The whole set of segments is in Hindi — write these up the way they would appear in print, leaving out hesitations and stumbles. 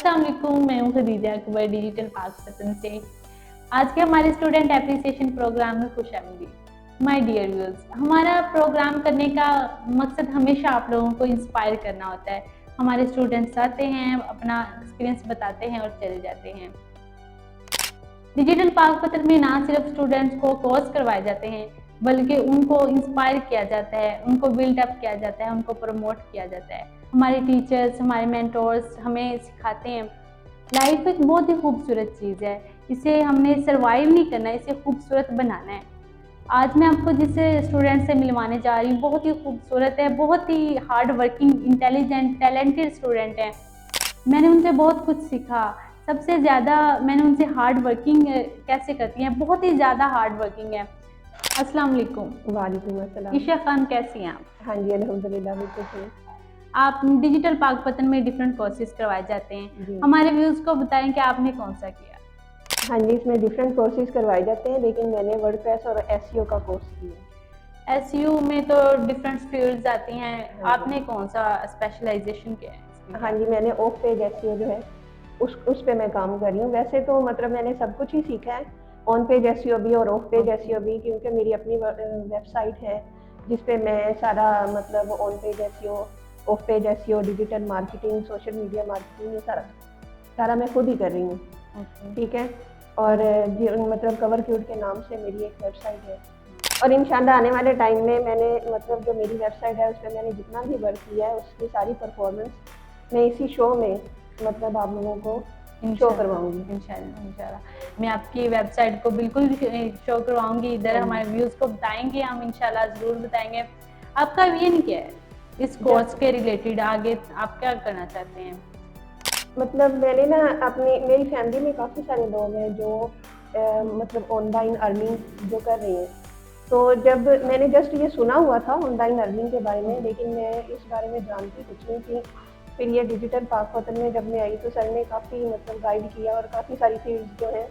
अस्सलाम वालेकुम, मैं हूँ खदीजा अकबर डिजिटल पाकिस्तान से। आज के हमारे स्टूडेंट एप्रिसिएशन प्रोग्राम में खुशामदीद। माय डियर व्यूअर्स, हमारा प्रोग्राम करने का मकसद हमेशा आप लोगों को इंस्पायर करना होता है। हमारे स्टूडेंट्स आते हैं, अपना एक्सपीरियंस बताते हैं और चले जाते हैं। डिजिटल पाकपत्र में ना सिर्फ स्टूडेंट्स को कोर्स करवाए जाते हैं, बल्कि उनको इंस्पायर किया जाता है, उनको बिल्डअप किया जाता है, उनको प्रमोट किया जाता है। हमारे टीचर्स, हमारे मेंटोर्स हमें सिखाते हैं लाइफ एक बहुत ही खूबसूरत चीज़ है, इसे हमने सर्वाइव नहीं करना है, इसे खूबसूरत बनाना है। आज मैं आपको जिस स्टूडेंट से मिलवाने जा रही हूँ बहुत ही खूबसूरत है, बहुत ही hard working, intelligent, talented student है। मैंने उनसे बहुत कुछ सीखा। सबसे ज़्यादा मैंने उनसे हार्ड वर्किंग कैसे करती हैं, बहुत ही ज़्यादा हार्ड वर्किंग है। अस्सलाम वालेकुम। वालेकुम अस्सलाम। ईशा खान कैसी हैं आप? हाँ जी, अल्हम्दुलिल्लाह बिल्कुल ठीक। आप डिजिटल पाकपतन में डिफरेंट कोर्सेज करवाए जाते हैं, जी। हमारे व्यूज़ को बताएं कि आपने कौन सा किया? हाँ जी, इसमें डिफरेंट कोर्सेज करवाए जाते हैं, लेकिन मैंने वर्डप्रेस और एसईओ का कोर्स किया। एसयू में तो डिफरेंट फील्ड्स आती हैं, हाँ जी। आपने कौन सा स्पेशलाइजेशन किया है इसमें? हाँ जी, मैंने ऑफ पेज एसईओ जो है उस पे मैं काम कर रही हूँ। वैसे तो मतलब मैंने सब कुछ ही सीखा है, ऑन पेज एसईओ भी और ऑफ पेज एसईओ भी, क्योंकि मेरी अपनी वेबसाइट है जिस पे मैं सारा मतलब on page SEO, of page SEO, digital marketing, social media marketing, ये सारा मैं खुद ही कर रही हूँ। ठीक है। और मतलब कवर क्यूट के नाम से मेरी एक वेबसाइट है, और इंशाल्लाह आने वाले टाइम में मैंने मतलब जो मेरी वेबसाइट है उस पर मैंने जितना भी वर्क किया है उसकी सारी परफॉर्मेंस मैं इसी शो में मतलब आप लोगों को शो करवाऊंगी। इंशाल्लाह मैं आपकी वेबसाइट को बिल्कुल शो करवाऊंगी, इधर हमारे व्यूज़ को बताएंगे, हम इंशाल्लाह ज़रूर बताएंगे। आपका विजन क्या है इस कोर्स के रिलेटेड, आगे आप क्या करना चाहते हैं? मतलब मैंने ना मेरी फैमिली में काफ़ी सारे लोग हैं जो मतलब ऑनलाइन अर्निंग जो कर रही हैं। तो जब मैंने जस्ट ये सुना हुआ था ऑनलाइन अर्निंग के बारे में, लेकिन मैं इस बारे में जानती कुछ नहीं थी। फिर ये डिजिटल पाकपतन में जब मैं आई तो सर ने काफ़ी मतलब गाइड किया और काफ़ी सारी फील्ड्स जो हैं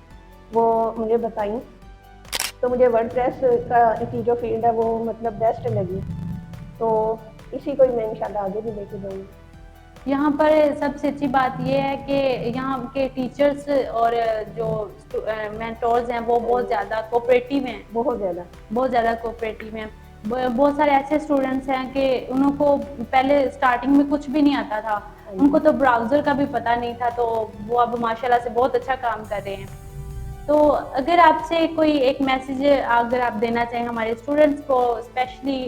वो मुझे बताई। तो मुझे वर्डप्रेस की जो फील्ड है वो मतलब बेस्ट लगी, तो इसी को ही मैं इंशाल्लाह आगे भी लेके जाऊँगी। यहाँ पर सबसे अच्छी बात यह है कि यहाँ के टीचर्स और जो मेंटोर्स हैं वो बहुत ज़्यादा कोऑपरेटिव हैं, बहुत ज़्यादा कोऑपरेटिव हैं। बहुत सारे ऐसे स्टूडेंट्स हैं कि उनको पहले स्टार्टिंग में कुछ भी नहीं आता था, उनको तो ब्राउज़र का भी पता नहीं था, तो वो अब माशाल्लाह से बहुत अच्छा काम कर रहे हैं। तो अगर आपसे कोई एक मैसेज अगर आप देना चाहें हमारे स्टूडेंट्स को, स्पेशली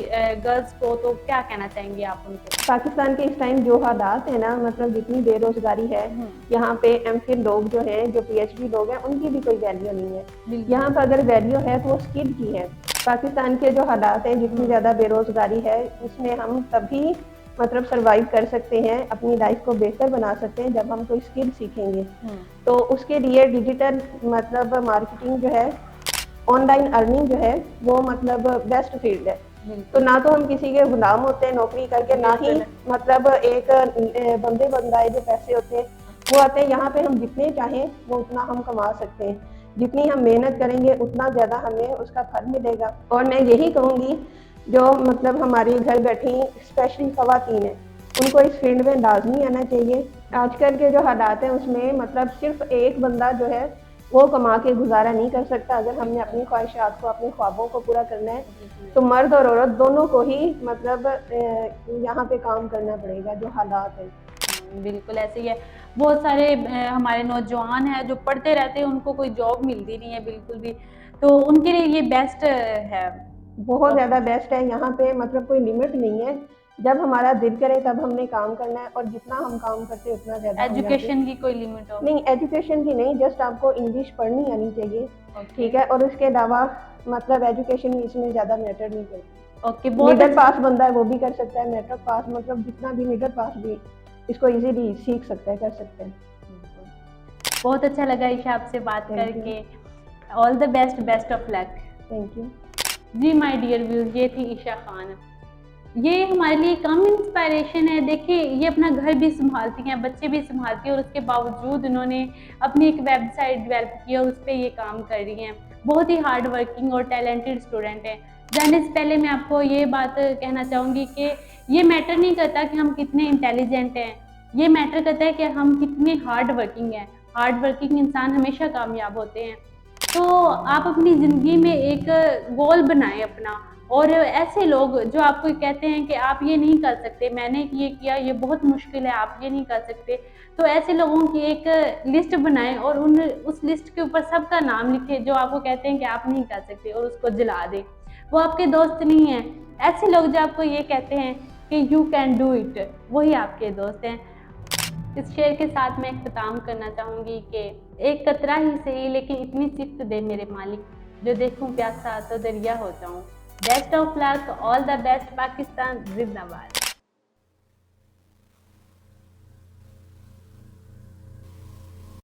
गर्ल्स को, तो क्या कहना चाहेंगे आप उनको? पाकिस्तान के इस टाइम जो हालात है ना, मतलब जितनी बेरोजगारी है, यहाँ पे एमफिल लोग जो हैं, जो पीएचडी लोग हैं, उनकी भी कोई वैल्यू नहीं है। यहाँ पर अगर वैल्यू है तो वो स्किल की है। पाकिस्तान के जो हालात हैं, जितनी ज़्यादा बेरोजगारी है, इसमें हम तभी मतलब सरवाइव कर सकते हैं, अपनी लाइफ को बेहतर बना सकते हैं जब हम कोई स्किल सीखेंगे। तो उसके लिए डिजिटल मतलब मार्केटिंग जो है, ऑनलाइन अर्निंग जो है, वो मतलब बेस्ट फील्ड है। तो ना तो हम किसी के गुलाम होते हैं नौकरी करके, ना ही मतलब एक बंदे बंदाए जो पैसे होते हैं वो आते हैं। यहाँ पे हम जितने चाहें वो उतना हम कमा सकते हैं, जितनी हम मेहनत करेंगे उतना ज़्यादा हमें उसका फल मिलेगा। और मैं यही कहूँगी जो मतलब हमारी घर बैठी स्पेशली ख़वातीन हैं, उनको इस फील्ड में लाजमी आना चाहिए। आजकल के जो हालात हैं उसमें मतलब सिर्फ एक बंदा जो है वो कमा के गुजारा नहीं कर सकता। अगर हमने अपनी ख्वाहिशात को, अपने ख्वाबों को पूरा करना है तो मर्द और औरत दोनों को ही मतलब यहाँ पे काम करना पड़ेगा, जो हालात हैं। बिल्कुल ऐसे ही है। बहुत सारे हमारे नौजवान हैं जो पढ़ते रहते हैं, उनको कोई जॉब मिलती नहीं है बिल्कुल भी, तो उनके लिए ये बेस्ट है, बहुत ज़्यादा बेस्ट है। यहाँ पे मतलब कोई लिमिट नहीं है, जब हमारा दिल करे तब हमने काम करना है, और जितना हम काम करते हैं उतना ज़्यादा। एजुकेशन की कोई लिमिट हो? नहीं, एजुकेशन की नहीं, जस्ट आपको इंग्लिश पढ़नी आनी चाहिए। ठीक है। और उसके अलावा मतलब एजुकेशन इसमें ज़्यादा मैटर नहीं करती। मिडिल पास बंदा है वो भी कर सकता है, मिडिल पास मतलब जितना भी मिडिल पास भी इसको इजीली सीख सकता है, कर सकते हैं। बहुत अच्छा लगा ईशा आपसे बात करके। All the best, best of luck. Thank you ji. My dear views, ये थी ईशा खान। ये हमारे लिए कम इंस्पायरेशन है। देखिए, ये अपना घर भी संभालती हैं, बच्चे भी संभालती हैं, और उसके बावजूद उन्होंने अपनी एक वेबसाइट डेवलप की और उस पर ये काम कर रही हैं। बहुत ही हार्ड वर्किंग और टैलेंटेड स्टूडेंट हैं। जाने से पहले मैं आपको ये बात कहना चाहूँगी कि ये मैटर नहीं करता कि हम कितने इंटेलिजेंट हैं, ये मैटर करता है कि हम कितने हार्ड वर्किंग हैं। हार्ड वर्किंग इंसान हमेशा कामयाब होते हैं। तो आप अपनी ज़िंदगी में एक गोल बनाएं अपना, और ऐसे लोग जो आपको कहते हैं कि आप ये नहीं कर सकते, मैंने ये किया, ये बहुत मुश्किल है, आप ये नहीं कर सकते, तो ऐसे लोगों की एक लिस्ट बनाएं और उस लिस्ट के ऊपर सबका नाम लिखें जो आपको कहते हैं कि आप नहीं कर सकते, और उसको जला दें। वो आपके दोस्त नहीं हैं। ऐसे लोग जो आपको ये कहते हैं कि यू कैन डू इट, वही आपके दोस्त हैं। इस शेर के साथ मैं इख्तिताम करना चाहूँगी कि एक कतरा ही सही लेकिन इतनी सिफ्त दे मेरे मालिक, जो देखूं प्यासा तो दरिया हो जाऊं। Best of luck, all the best Pakistan, जिंदाबाद।